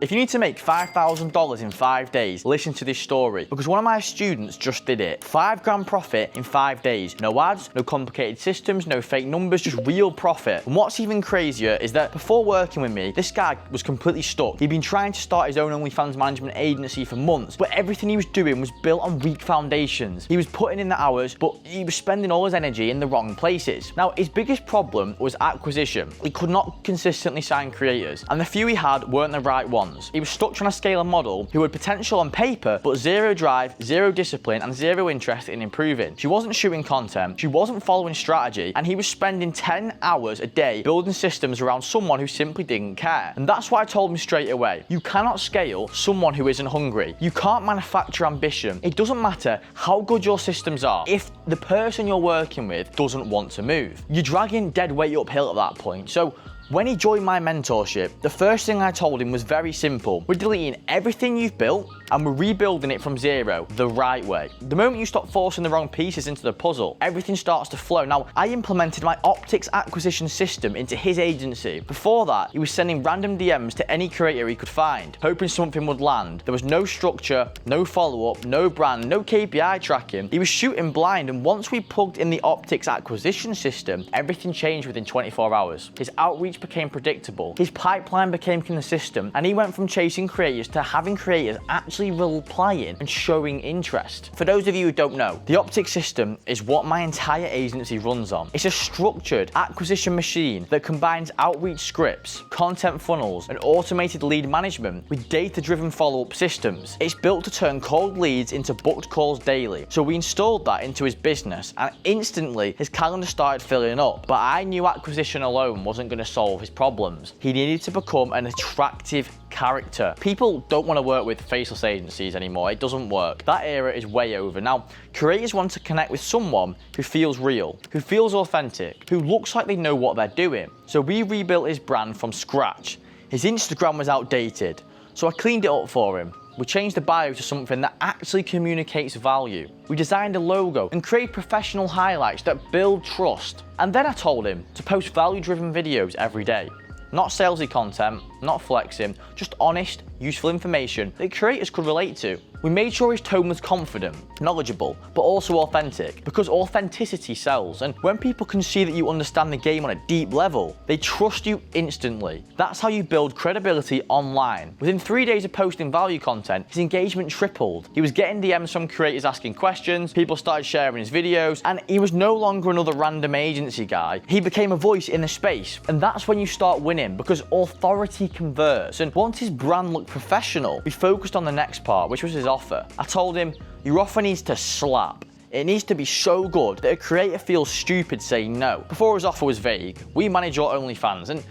If you need to make $5,000 in 5 days, listen to this story, because one of my students just did it. 5 grand profit in 5 days. No ads, no complicated systems, no fake numbers, just real profit. And what's even crazier is that before working with me, this guy was completely stuck. He'd been trying to start his own OnlyFans management agency for months, but everything he was doing was built on weak foundations. He was putting in the hours, but he was spending all his energy in the wrong places. Now, his biggest problem was acquisition. He could not consistently sign creators, and the few he had weren't the right ones. He was stuck trying to scale a model who had potential on paper, but zero drive, zero discipline, and zero interest in improving. She wasn't shooting content, she wasn't following strategy, and he was spending 10 hours a day building systems around someone who simply didn't care. And that's why I told him straight away, you cannot scale someone who isn't hungry. You can't manufacture ambition. It doesn't matter how good your systems are if the person you're working with doesn't want to move. You're dragging dead weight uphill at that point. So when he joined my mentorship, the first thing I told him was very simple. We're deleting everything you've built and we're rebuilding it from zero, the right way. The moment you stop forcing the wrong pieces into the puzzle, everything starts to flow. Now, I implemented my optics acquisition system into his agency. Before that, he was sending random DMs to any creator he could find, hoping something would land. There was no structure, no follow-up, no brand, no KPI tracking. He was shooting blind, and once we plugged in the optics acquisition system, everything changed within 24 hours. His outreach became predictable, his pipeline became consistent, and he went from chasing creators to having creators actually replying and showing interest. For those of you who don't know, the optics system is what my entire agency runs on. It's a structured acquisition machine that combines outreach scripts, content funnels, and automated lead management with data-driven follow-up systems. It's built to turn cold leads into booked calls daily. So we installed that into his business, and instantly his calendar started filling up. But I knew acquisition alone wasn't going to solve his problems. He needed to become an attractive character. People don't want to work with faceless agencies anymore. It doesn't work. That era is way over. Now, creators want to connect with someone who feels real, who feels authentic, who looks like they know what they're doing. So we rebuilt his brand from scratch. His Instagram was outdated, so I cleaned it up for him. We changed the bio to something that actually communicates value. We designed a logo and created professional highlights that build trust. And then I told him to post value-driven videos every day. Not salesy content, not flexing, just honest, useful information that creators could relate to. We made sure his tone was confident, knowledgeable, but also authentic, because authenticity sells. And when people can see that you understand the game on a deep level, they trust you instantly. That's how you build credibility online. Within 3 days of posting value content, his engagement tripled. He was getting DMs from creators asking questions, people started sharing his videos, and he was no longer another random agency guy. He became a voice in the space. And that's when you start winning, because authority converts. And once his brand looked professional, we focused on the next part, which was his offer. I told him, your offer needs to slap. It needs to be so good that a creator feels stupid saying no. Before his offer was vague, we manage your OnlyFans, and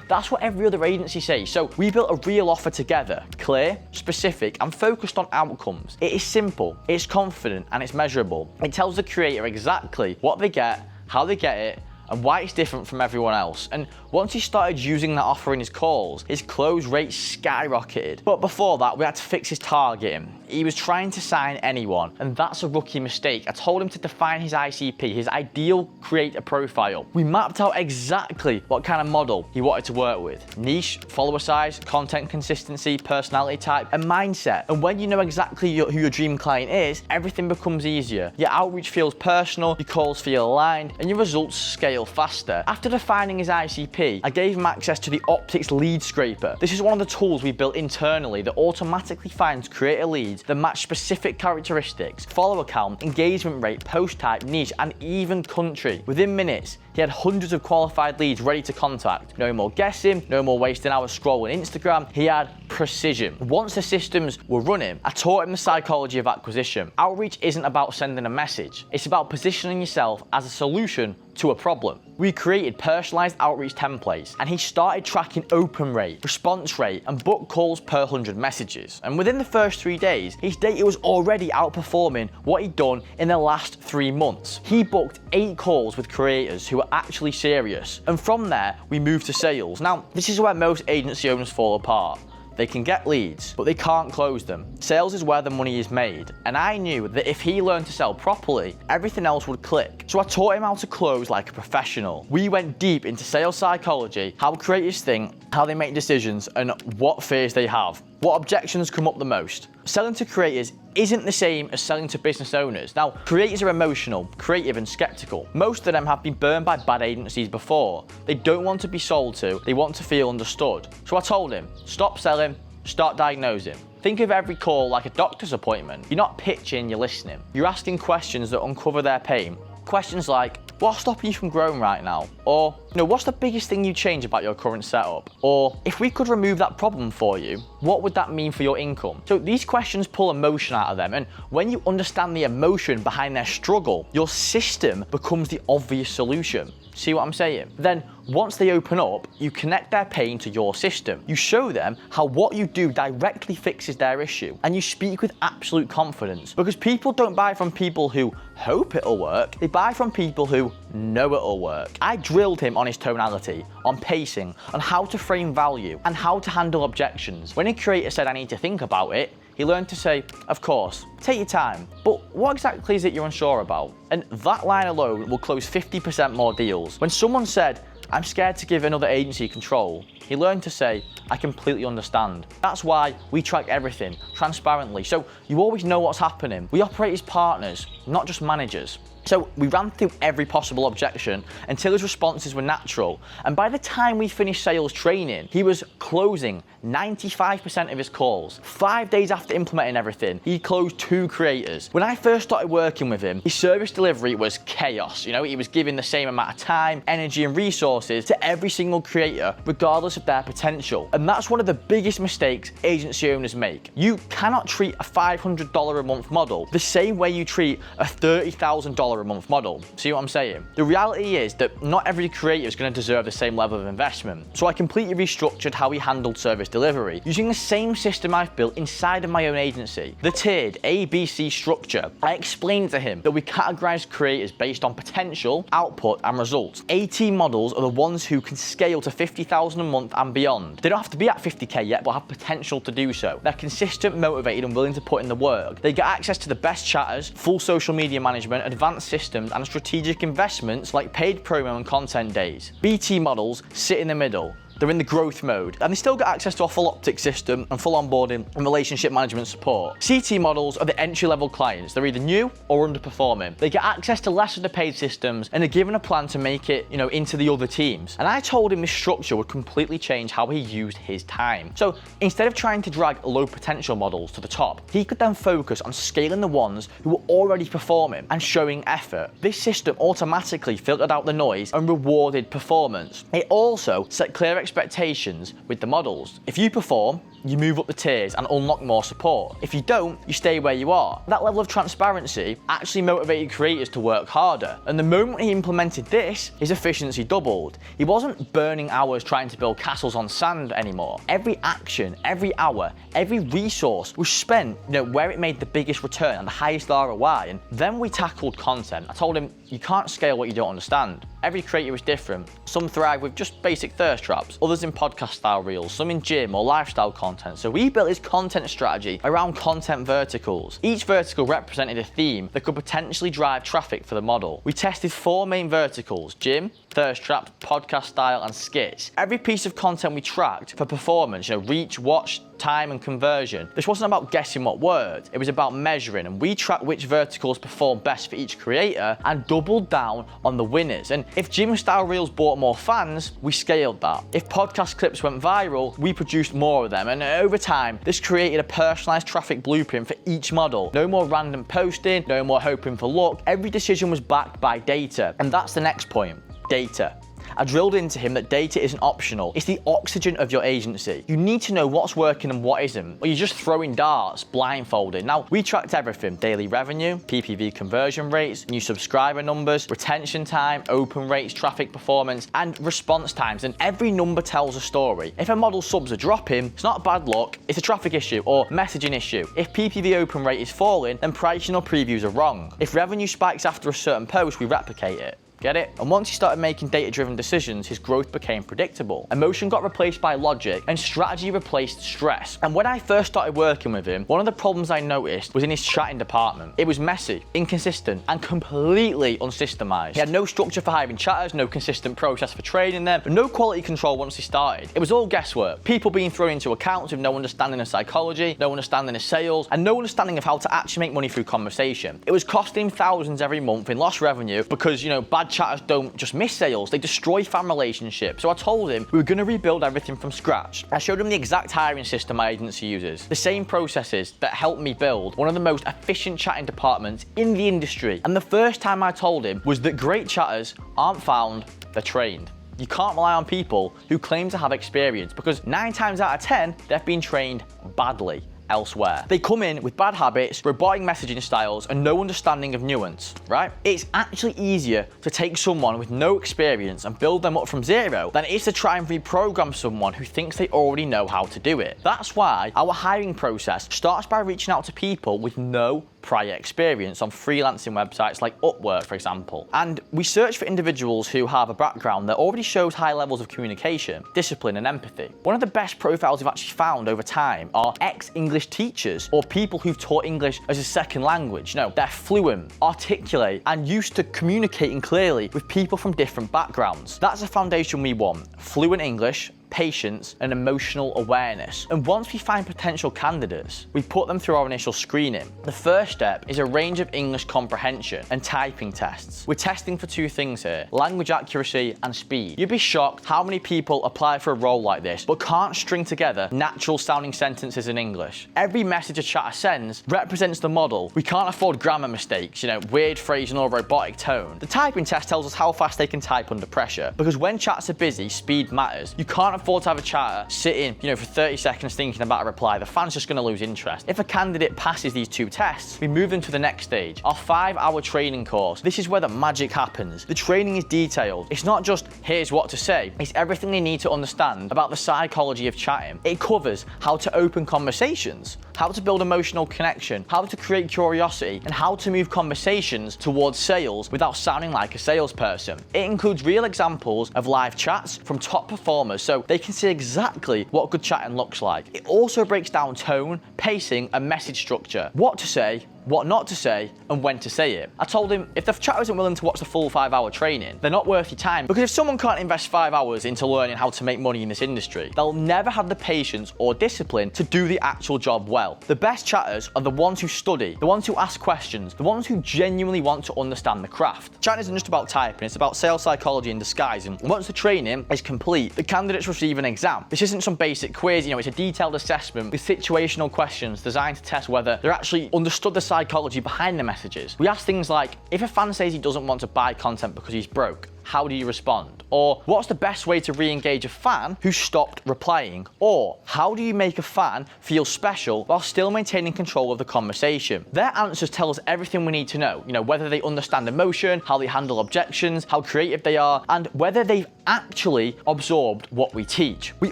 that's what every other agency says. So we built a real offer together, clear, specific, and focused on outcomes. It is simple, it's confident, and it's measurable. It tells the creator exactly what they get, how they get it, and why it's different from everyone else. And once he started using that offer in his calls, his close rate skyrocketed. But before that, we had to fix his targeting. He was trying to sign anyone, and that's a rookie mistake. I told him to define his ICP, his ideal creator profile. We mapped out exactly what kind of model he wanted to work with. Niche, follower size, content consistency, personality type, and mindset. And when you know exactly who your dream client is, everything becomes easier. Your outreach feels personal, your calls feel aligned, and your results scale faster. After defining his ICP, I gave him access to the Optics Lead Scraper. This is one of the tools we built internally that automatically finds creator leads that match specific characteristics, follower count, engagement rate, post type, niche, and even country. Within minutes, he had hundreds of qualified leads ready to contact. No more guessing, no more wasting hours scrolling Instagram. He had precision. Once the systems were running, I taught him the psychology of acquisition. Outreach isn't about sending a message. It's about positioning yourself as a solution to a problem. We created personalized outreach templates, and he started tracking open rate, response rate, and book calls per 100 messages. And within the first 3 days, his data was already outperforming what he'd done in the last 3 months. He booked 8 calls with creators who were actually serious. And from there, we moved to sales. Now, this is where most agency owners fall apart. They can get leads, but they can't close them. Sales is where the money is made, and I knew that if he learned to sell properly, everything else would click. So I taught him how to close like a professional. We went deep into sales psychology, how creatives think, how they make decisions, and what fears they have. What objections come up the most? Selling to creators isn't the same as selling to business owners. Now, creators are emotional, creative, and skeptical. Most of them have been burned by bad agencies before. They don't want to be sold to, they want to feel understood. So I told him, stop selling, start diagnosing. Think of every call like a doctor's appointment. You're not pitching, you're listening. You're asking questions that uncover their pain. Questions like, what's stopping you from growing right now? Or, what's the biggest thing you change about your current setup? Or, if we could remove that problem for you, what would that mean for your income? So these questions pull emotion out of them, and when you understand the emotion behind their struggle, your system becomes the obvious solution. See what I'm saying? Then, once they open up, you connect their pain to your system. You show them how what you do directly fixes their issue, and you speak with absolute confidence, because people don't buy from people who hope it'll work, they buy from people who know it'll work. I drilled him on his tonality, on pacing, on how to frame value, and how to handle objections. When a creator said I need to think about it, he learned to say, of course, take your time, but what exactly is it you're unsure about? And that line alone will close 50% more deals. When someone said, I'm scared to give another agency control, he learned to say, I completely understand. That's why we track everything transparently, so you always know what's happening. We operate as partners, not just managers. So we ran through every possible objection until his responses were natural. And by the time we finished sales training, he was closing 95% of his calls. 5 days after implementing everything, he closed 2 creators. When I first started working with him, his service delivery was chaos. He was giving the same amount of time, energy, and resources to every single creator, regardless of their potential. And that's one of the biggest mistakes agency owners make. You cannot treat a $500 a month model the same way you treat a $30,000 a month model. See what I'm saying? The reality is that not every creator is going to deserve the same level of investment. So I completely restructured how we handled service delivery using the same system I've built inside of my own agency. The tiered ABC structure. I explained to him that we categorize creators based on potential, output, and results. 18 models are the ones who can scale to 50,000 a month and beyond. They don't have to be at 50k yet, but have potential to do so. They're consistent, motivated, and willing to put in the work. They get access to the best chatters, full social media management, advanced systems, and strategic investments like paid promo and content days. BT models sit in the middle. They're in the growth mode, and they still get access to our full optic system and full onboarding and relationship management support. CT models are the entry-level clients. They're either new or underperforming. They get access to less of the paid systems and are given a plan to make it, into the other teams. And I told him this structure would completely change how he used his time. So instead of trying to drag low potential models to the top, he could then focus on scaling the ones who were already performing and showing effort. This system automatically filtered out the noise and rewarded performance. It also set clear expectations with the models. If you perform, you move up the tiers and unlock more support. If you don't, you stay where you are. That level of transparency actually motivated creators to work harder. And the moment he implemented this, his efficiency doubled. He wasn't burning hours trying to build castles on sand anymore. Every action, every hour, every resource was spent, where it made the biggest return and the highest ROI. And then we tackled content. I told him, you can't scale what you don't understand. Every creator is different. Some thrive with just basic thirst traps, others in podcast style reels, some in gym or lifestyle content. So we built his content strategy around content verticals. Each vertical represented a theme that could potentially drive traffic for the model. We tested 4 main verticals: gym, thirst traps, podcast style, and skits. Every piece of content we tracked for performance, reach, watch, time, and conversion. This wasn't about guessing what words, it was about measuring, and we tracked which verticals performed best for each creator and doubled down on the winners. And if gym style reels brought more fans, we scaled that. If podcast clips went viral, we produced more of them. And over time, this created a personalized traffic blueprint for each model. No more random posting, no more hoping for luck. Every decision was backed by data. And that's the next point, data. I drilled into him that data isn't optional, it's the oxygen of your agency. You need to know what's working and what isn't, or you're just throwing darts blindfolded. Now, we tracked everything: daily revenue, PPV conversion rates, new subscriber numbers, retention time, open rates, traffic performance, and response times, and every number tells a story. If a model subs are dropping, it's not bad luck, it's a traffic issue or messaging issue. If PPV open rate is falling, then pricing or previews are wrong. If revenue spikes after a certain post, we replicate it. Get it? And once he started making data-driven decisions, his growth became predictable. Emotion got replaced by logic, and strategy replaced stress. And when I first started working with him, one of the problems I noticed was in his chatting department. It was messy, inconsistent, and completely unsystemized. He had no structure for hiring chatters, no consistent process for training them, and no quality control once he started. It was all guesswork. People being thrown into accounts with no understanding of psychology, no understanding of sales, and no understanding of how to actually make money through conversation. It was costing him thousands every month in lost revenue because, bad chatters don't just miss sales, they destroy fan relationships. So I told him we were going to rebuild everything from scratch. I showed him the exact hiring system my agency uses, the same processes that helped me build one of the most efficient chatting departments in the industry. And the first time I told him was that great chatters aren't found, they're trained. You can't rely on people who claim to have experience because 9 times out of 10, they've been trained badly elsewhere. They come in with bad habits, robotic messaging styles, and no understanding of nuance, right? It's actually easier to take someone with no experience and build them up from zero than it is to try and reprogram someone who thinks they already know how to do it. That's why our hiring process starts by reaching out to people with no prior experience on freelancing websites like Upwork, for example. And we search for individuals who have a background that already shows high levels of communication, discipline, and empathy. One of the best profiles we've actually found over time are ex-English teachers or people who've taught English as a second language. They're fluent, articulate, and used to communicating clearly with people from different backgrounds. That's the foundation we want: fluent English, patience, and emotional awareness. And once we find potential candidates, we put them through our initial screening. The first step is a range of English comprehension and typing tests. We're testing for 2 things here: language accuracy and speed. You'd be shocked how many people apply for a role like this but can't string together natural sounding sentences in English. Every message a chatter sends represents the model. We can't afford grammar mistakes, weird phrasing or robotic tone. The typing test tells us how fast they can type under pressure, because when chats are busy, speed matters. You can't afford to have a chatter sitting, for 30 seconds thinking about a reply. The fan's just going to lose interest. If a candidate passes these 2 tests, we move them to the next stage, our 5-hour training course. This is where the magic happens. The training is detailed. It's not just here's what to say. It's everything they need to understand about the psychology of chatting. It covers how to open conversations, how to build emotional connection, how to create curiosity, and how to move conversations towards sales without sounding like a salesperson. It includes real examples of live chats from top performers so they can see exactly what good chatting looks like. It also breaks down tone, pacing, and message structure. What to say, what not to say, and when to say it. I told him if the chatter isn't willing to watch the full 5-hour training, they're not worth your time, because if someone can't invest 5 hours into learning how to make money in this industry, they'll never have the patience or discipline to do the actual job well. The best chatters are the ones who study, the ones who ask questions, the ones who genuinely want to understand the craft. Chatting isn't just about typing, it's about sales psychology and disguise, and once the training is complete, the candidates receive an exam. This isn't some basic quiz, it's a detailed assessment with situational questions designed to test whether they're actually understood the psychology behind the messages. We ask things like, if a fan says he doesn't want to buy content because he's broke, how do you respond? Or what's the best way to re-engage a fan who stopped replying? Or how do you make a fan feel special while still maintaining control of the conversation? Their answers tell us everything we need to know. Whether they understand emotion, how they handle objections, how creative they are, and whether they've actually absorbed what we teach. We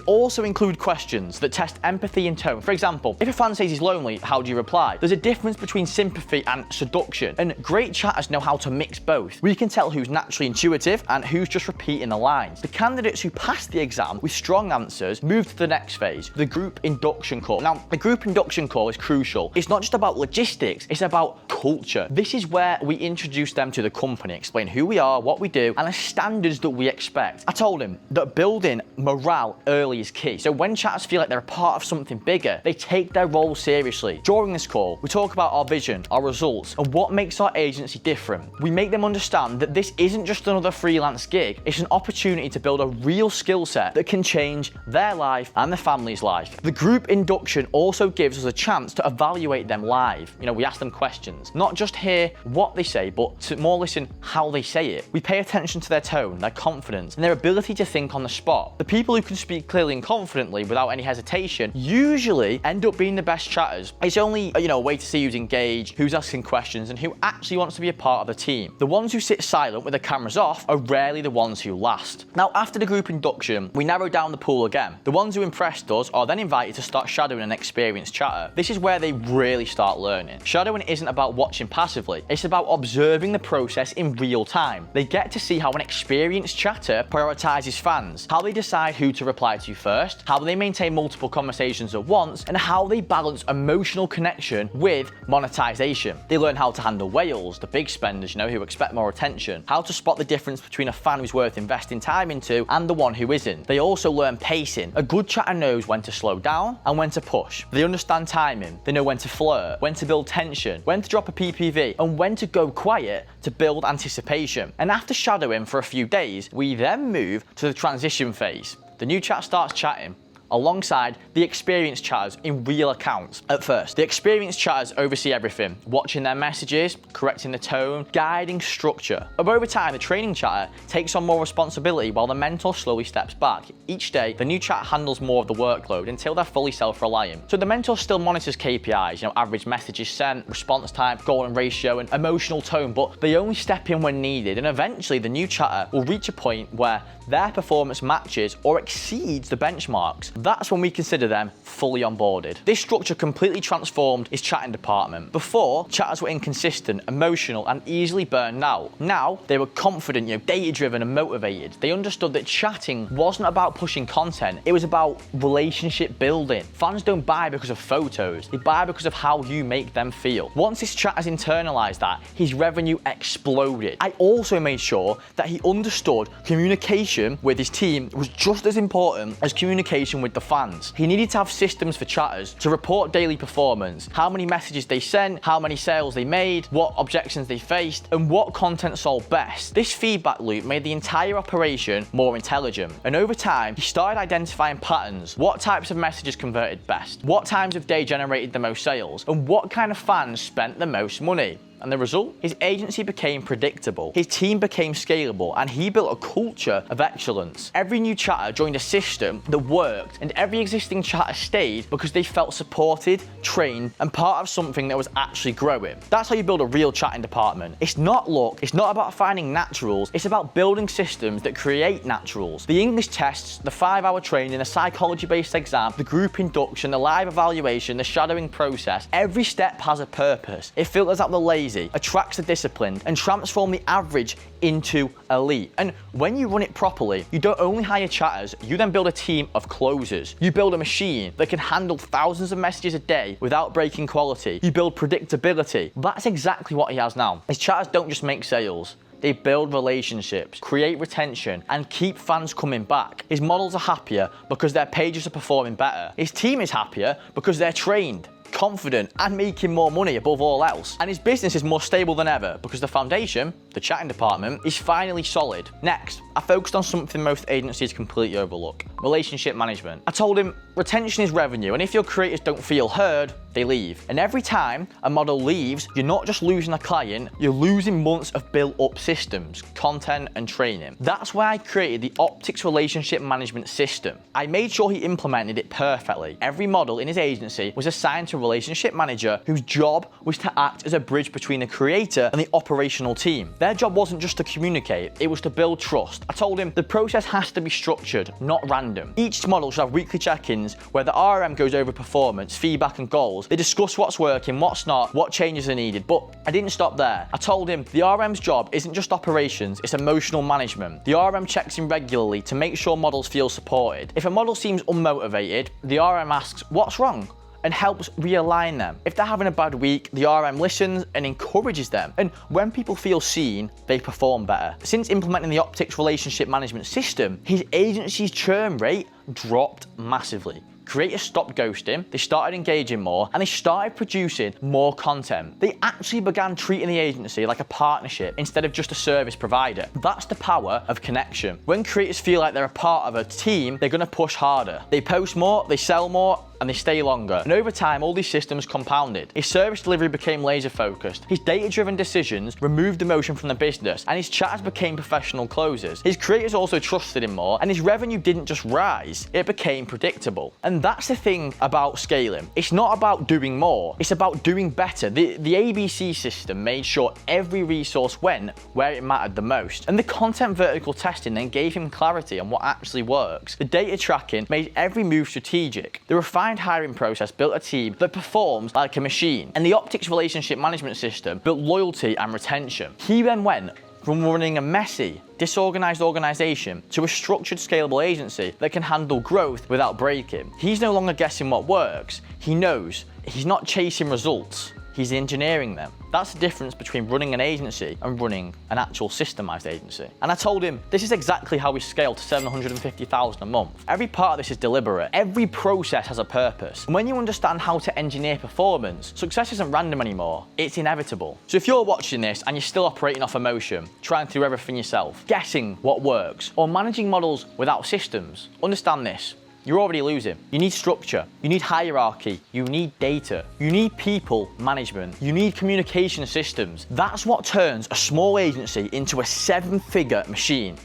also include questions that test empathy and tone. For example, if a fan says he's lonely, how do you reply? There's a difference between sympathy and seduction, and great chatters know how to mix both. We can tell who's naturally intuitive and who's just repeating the lines. The candidates who pass the exam with strong answers move to the next phase, the group induction call. Now, the group induction call is crucial. It's not just about logistics, it's about culture. This is where we introduce them to the company, explain who we are, what we do, and the standards that we expect. I told him that building morale early is key. So when chatters feel like they're a part of something bigger, they take their role seriously. During this call, we talk about our vision, our results, and what makes our agency different. We make them understand that this isn't just another freelance gig, it's an opportunity to build a real skill set that can change their life and the family's life. The group induction also gives us a chance to evaluate them live. We ask them questions, not just hear what they say, but to more listen how they say it. We pay attention to their tone, their confidence, and their ability to think on the spot. The people who can speak clearly and confidently without any hesitation usually end up being the best chatters. It's only a way to see who's engaged, who's asking questions, and who actually wants to be a part of the team. The ones who sit silent with the cameras off are rarely the ones who last. Now, after the group induction, we narrow down the pool again. The ones who impressed us are then invited to start shadowing an experienced chatter. This is where they really start learning. Shadowing isn't about watching passively, it's about observing the process in real time. They get to see how an experienced chatter prioritizes fans, how they decide who to reply to first, how they maintain multiple conversations at once, and how they balance emotional connection with monetization. They learn how to handle whales, the big spenders, who expect more attention, how to spot the difference between a fan who's worth investing time into and the one who isn't. They also learn pacing. A good chatter knows when to slow down and when to push. They understand timing. They know when to flirt, when to build tension, when to drop a PPV, and when to go quiet to build anticipation. And after shadowing for a few days, we then move to the transition phase. The new chat starts chatting alongside the experienced chatters in real accounts. At first, the experienced chatters oversee everything, watching their messages, correcting the tone, guiding structure. But over time, the training chatter takes on more responsibility while the mentor slowly steps back. Each day, the new chatter handles more of the workload until they're fully self-reliant. So the mentor still monitors KPIs, average messages sent, response time, golden ratio, and emotional tone, but they only step in when needed, and eventually the new chatter will reach a point where their performance matches or exceeds the benchmarks. That's when we consider them fully onboarded. This structure completely transformed his chatting department. Before, chatters were inconsistent, emotional, and easily burned out. Now, they were confident, data-driven and motivated. They understood that chatting wasn't about pushing content, it was about relationship building. Fans don't buy because of photos, they buy because of how you make them feel. Once his chatters internalized that, his revenue exploded. I also made sure that he understood communication with his team was just as important as communication with the fans. He needed to have systems for chatters to report daily performance, how many messages they sent, how many sales they made, what objections they faced, and what content sold best. This feedback loop made the entire operation more intelligent. And over time, he started identifying patterns. What types of messages converted best? What times of day generated the most sales? And what kind of fans spent the most money? And the result? His agency became predictable, his team became scalable, and he built a culture of excellence. Every new chatter joined a system that worked, and every existing chatter stayed because they felt supported, trained, and part of something that was actually growing. That's how you build a real chatting department. It's not luck, it's not about finding naturals, it's about building systems that create naturals. The English tests, the 5-hour training, the psychology-based exam, the group induction, the live evaluation, the shadowing process, every step has a purpose. It filters out the lazy, attracts the disciplined, and transforms the average into elite. And when you run it properly, you don't only hire chatters, you then build a team of closers. You build a machine that can handle thousands of messages a day without breaking quality. You build predictability. That's exactly what he has now. His chatters don't just make sales. They build relationships, create retention, and keep fans coming back. His models are happier because their pages are performing better. His team is happier because they're trained, confident, and making more money above all else. And his business is more stable than ever because the foundation, the chatting department, is finally solid. Next, I focused on something most agencies completely overlook: relationship management. I told him retention is revenue, and if your creators don't feel heard, they leave. And every time a model leaves, you're not just losing a client, you're losing months of built-up systems, content, and training. That's why I created the Optics Relationship Management System. I made sure he implemented it perfectly. Every model in his agency was assigned to a relationship manager whose job was to act as a bridge between the creator and the operational team. Their job wasn't just to communicate, it was to build trust. I told him the process has to be structured, not random. Each model should have weekly check-ins where the RM goes over performance, feedback, and goals. They discuss what's working, what's not, what changes are needed. But I didn't stop there. I told him the RM's job isn't just operations, it's emotional management. The RM checks in regularly to make sure models feel supported. If a model seems unmotivated, the RM asks, what's wrong? And helps realign them. If they're having a bad week, the RM listens and encourages them. And when people feel seen, they perform better. Since implementing the Optics Relationship Management System, his agency's churn rate dropped massively. Creators stopped ghosting, they started engaging more, and they started producing more content. They actually began treating the agency like a partnership instead of just a service provider. That's the power of connection. When creators feel like they're a part of a team, they're gonna push harder. They post more, they sell more, and they stay longer. And over time, all these systems compounded. His service delivery became laser focused. His data-driven decisions removed emotion from the business, and his chats became professional closers. His creators also trusted him more, and his revenue didn't just rise, it became predictable. And that's the thing about scaling. It's not about doing more, it's about doing better. The ABC system made sure every resource went where it mattered the most. And the content vertical testing then gave him clarity on what actually works. The data tracking made every move strategic. The refined hiring process built a team that performs like a machine. And the optics relationship management system built loyalty and retention. He then went from running a messy, disorganized organization to a structured, scalable agency that can handle growth without breaking. He's no longer guessing what works. He knows. He's not chasing results. He's engineering them. That's the difference between running an agency and running an actual systemized agency. And I told him, this is exactly how we scale to $750,000 a month. Every part of this is deliberate. Every process has a purpose. And when you understand how to engineer performance, success isn't random anymore. It's inevitable. So if you're watching this and you're still operating off emotion, trying to do everything yourself, guessing what works, or managing models without systems, understand this. You're already losing. You need structure, you need hierarchy, you need data, you need people management, you need communication systems. That's what turns a small agency into a 7-figure machine.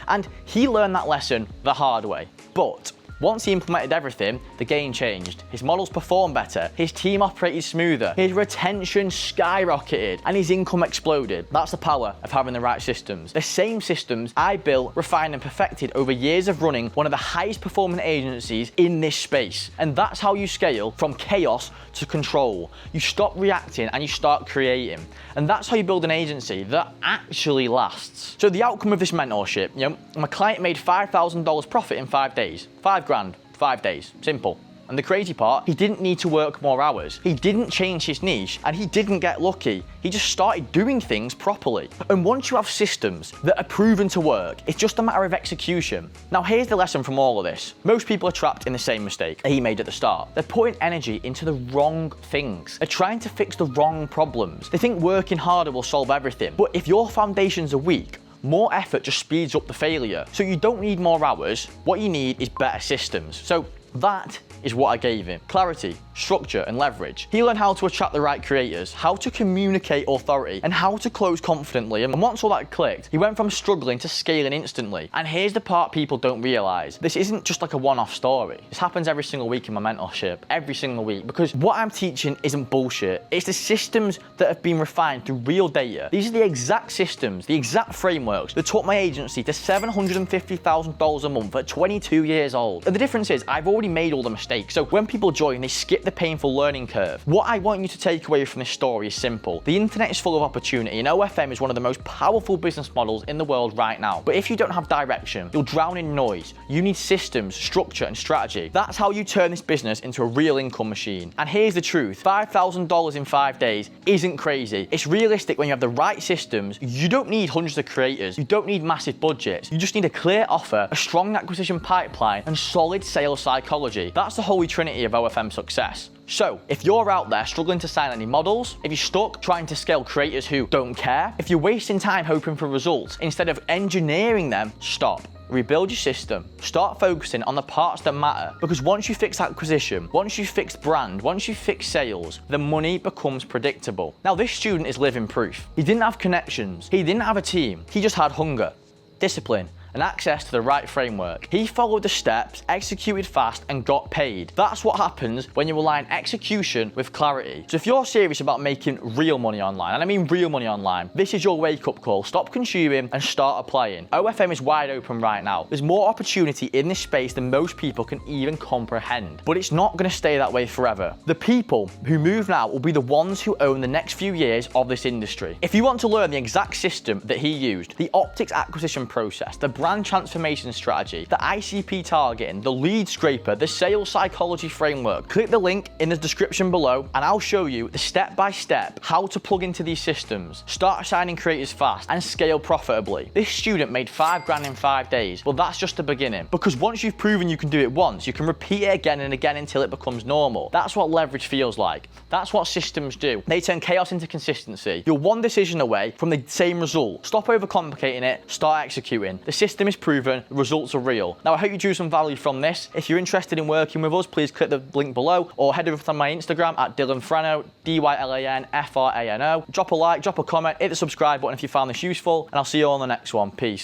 And he learned that lesson the hard way. But once he implemented everything, the game changed. His models performed better, his team operated smoother, his retention skyrocketed, and his income exploded. That's the power of having the right systems. The same systems I built, refined, and perfected over years of running one of the highest performing agencies in this space. And that's how you scale from chaos to control. You stop reacting and you start creating. And that's how you build an agency that actually lasts. So the outcome of this mentorship, my client made $5,000 profit in 5 days. 5 grand, 5 days, simple. And the crazy part, he didn't need to work more hours. He didn't change his niche, and he didn't get lucky. He just started doing things properly. And once you have systems that are proven to work, it's just a matter of execution. Now here's the lesson from all of this. Most people are trapped in the same mistake that he made at the start. They're putting energy into the wrong things. They're trying to fix the wrong problems. They think working harder will solve everything. But if your foundations are weak, more effort just speeds up the failure. So you don't need more hours. What you need is better systems. So that is what I gave him. Clarity, structure, and leverage. He learned how to attract the right creators, how to communicate authority, and how to close confidently. And once all that clicked, he went from struggling to scaling instantly. And here's the part people don't realize. This isn't just like a one-off story. This happens every single week in my mentorship, every single week, because what I'm teaching isn't bullshit. It's the systems that have been refined through real data. These are the exact systems, the exact frameworks that took my agency to $750,000 a month at 22 years old. And the difference is I've already made all the mistakes. So when people join, they skip the painful learning curve. What I want you to take away from this story is simple. The internet is full of opportunity, and OFM is one of the most powerful business models in the world right now. But if you don't have direction, you'll drown in noise. You need systems, structure, and strategy. That's how you turn this business into a real income machine. And here's the truth. $5,000 in 5 days isn't crazy. It's realistic when you have the right systems. You don't need hundreds of creators. You don't need massive budgets. You just need a clear offer, a strong acquisition pipeline, and solid sales psychology. That's the holy trinity of OFM success. So, if you're out there struggling to sign any models, if you're stuck trying to scale creators who don't care, if you're wasting time hoping for results instead of engineering them, stop. Rebuild your system. Start focusing on the parts that matter. Because once you fix acquisition, once you fix brand, once you fix sales, the money becomes predictable. Now, this student is living proof. He didn't have connections. He didn't have a team. He just had hunger, discipline, and access to the right framework. He followed the steps, executed fast, and got paid. That's what happens when you align execution with clarity. So if you're serious about making real money online, and I mean real money online, this is your wake-up call. Stop consuming and start applying. OFM is wide open right now. There's more opportunity in this space than most people can even comprehend. But it's not gonna stay that way forever. The people who move now will be the ones who own the next few years of this industry. If you want to learn the exact system that he used, the optics acquisition process, the brand transformation strategy, the ICP targeting, the lead scraper, the sales psychology framework, click the link in the description below and I'll show you the step-by-step how to plug into these systems, start signing creators fast, and scale profitably. This student made 5 grand in 5 days. Well, that's just the beginning, because once you've proven you can do it once, you can repeat it again and again until it becomes normal. That's what leverage feels like. That's what systems do. They turn chaos into consistency. You're one decision away from the same result. Stop overcomplicating it, start executing. The system system is proven, the results are real. Now I hope you drew some value from this. If you're interested in working with us, please click the link below or head over to my Instagram at DylanFrano, DylanFrano. Drop a like, drop a comment, hit the subscribe button if you found this useful, and I'll see you all on the next one. Peace.